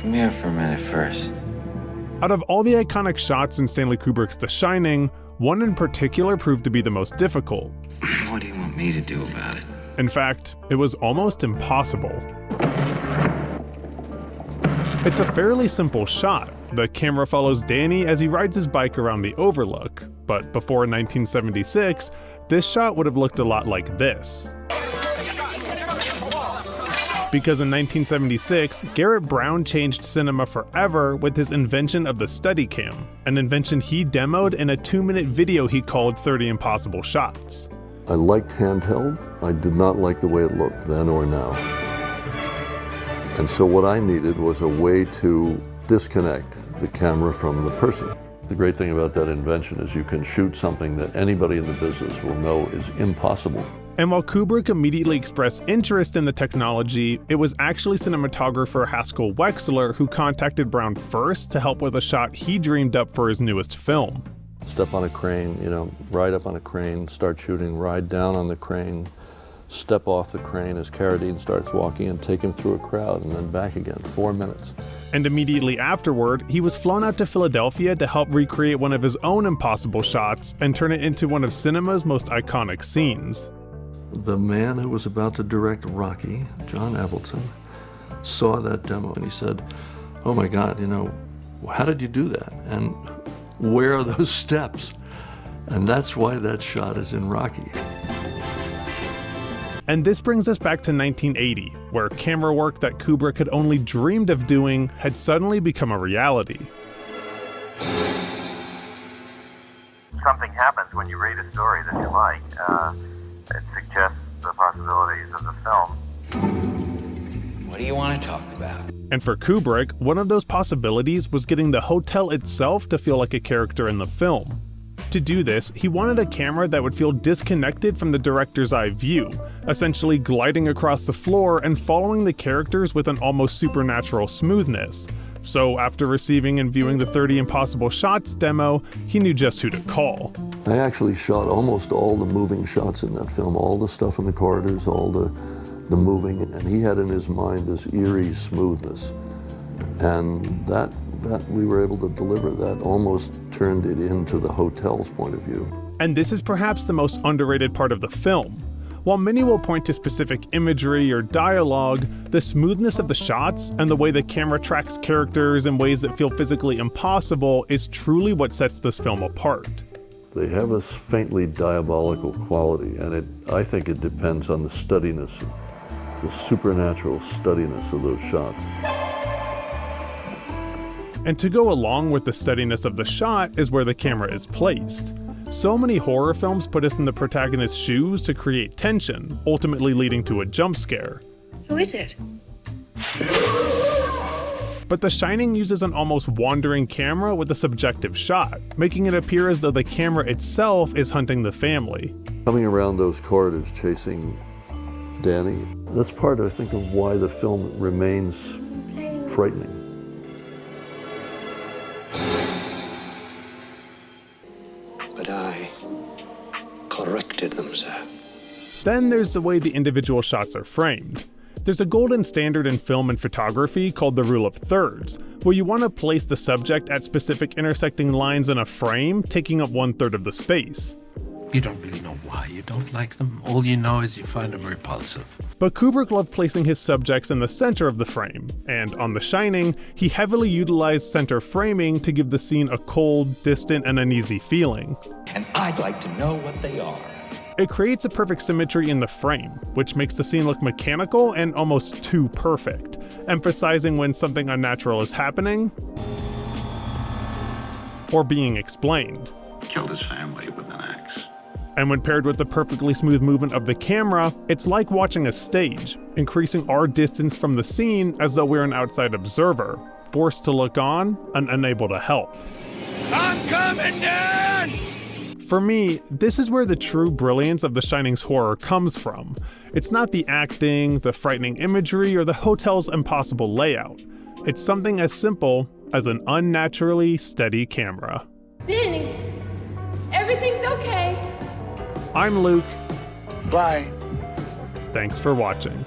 Come here for a minute first. Out of all the iconic shots in Stanley Kubrick's The Shining, one in particular proved to be the most difficult. What do you want me to do about it? In fact, it was almost impossible. It's a fairly simple shot. The camera follows Danny as he rides his bike around the overlook, but before 1976, this shot would have looked a lot like this. Because in 1976, Garrett Brown changed cinema forever with his invention of the Steadicam, an invention he demoed in a 2-minute video he called 30 Impossible Shots. I liked handheld. I did not like the way it looked then or now. And so what I needed was a way to disconnect the camera from the person. The great thing about that invention is you can shoot something that anybody in the business will know is impossible. And while Kubrick immediately expressed interest in the technology, it was actually cinematographer Haskell Wexler who contacted Brown first to help with a shot he dreamed up for his newest film. Step on a crane, ride up on a crane, start shooting, ride down on the crane, step off the crane as Carradine starts walking and take him through a crowd and then back again, 4 minutes. And immediately afterward, he was flown out to Philadelphia to help recreate one of his own impossible shots and turn it into one of cinema's most iconic scenes. The man who was about to direct Rocky, John Avildsen, saw that demo and he said, "Oh my God, how did you do that? And where are those steps?" And that's why that shot is in Rocky. And this brings us back to 1980, where camera work that Kubrick had only dreamed of doing had suddenly become a reality. Something happens when you read a story that you like. It suggests the possibilities of the film. What do you want to talk about? And for Kubrick, one of those possibilities was getting the hotel itself to feel like a character in the film. To do this, he wanted a camera that would feel disconnected from the director's eye view, essentially gliding across the floor and following the characters with an almost supernatural smoothness. So after receiving and viewing the 30 Impossible Shots demo, he knew just who to call. I actually shot almost all the moving shots in that film, all the stuff in the corridors, all the moving, and he had in his mind this eerie smoothness. And that we were able to deliver. That almost turned it into the hotel's point of view. And this is perhaps the most underrated part of the film. While many will point to specific imagery or dialogue, the smoothness of the shots and the way the camera tracks characters in ways that feel physically impossible is truly what sets this film apart. They have a faintly diabolical quality, and I think it depends on the steadiness, the supernatural steadiness of those shots. And to go along with the steadiness of the shot is where the camera is placed. So many horror films put us in the protagonist's shoes to create tension, ultimately leading to a jump scare. Who is it? But The Shining uses an almost wandering camera with a subjective shot, making it appear as though the camera itself is hunting the family. Coming around those corridors chasing Danny, that's part, I think, of why the film remains frightening. But I corrected them, sir. Then there's the way the individual shots are framed. There's a golden standard in film and photography called the rule of thirds, where you want to place the subject at specific intersecting lines in a frame, taking up 1/3 of the space. You don't really know why you don't like them. All you know is you find them repulsive. But Kubrick loved placing his subjects in the center of the frame, and on The Shining, he heavily utilized center framing to give the scene a cold, distant, and uneasy feeling. And I'd like to know what they are. It creates a perfect symmetry in the frame, which makes the scene look mechanical and almost too perfect, emphasizing when something unnatural is happening or being explained. Killed his family with an axe. And when paired with the perfectly smooth movement of the camera, it's like watching a stage, increasing our distance from the scene as though we're an outside observer, forced to look on and unable to help. I'm coming down! For me, this is where the true brilliance of The Shining's horror comes from. It's not the acting, the frightening imagery, or the hotel's impossible layout. It's something as simple as an unnaturally steady camera. Danny, everything's okay. I'm Luke. Bye. Thanks for watching.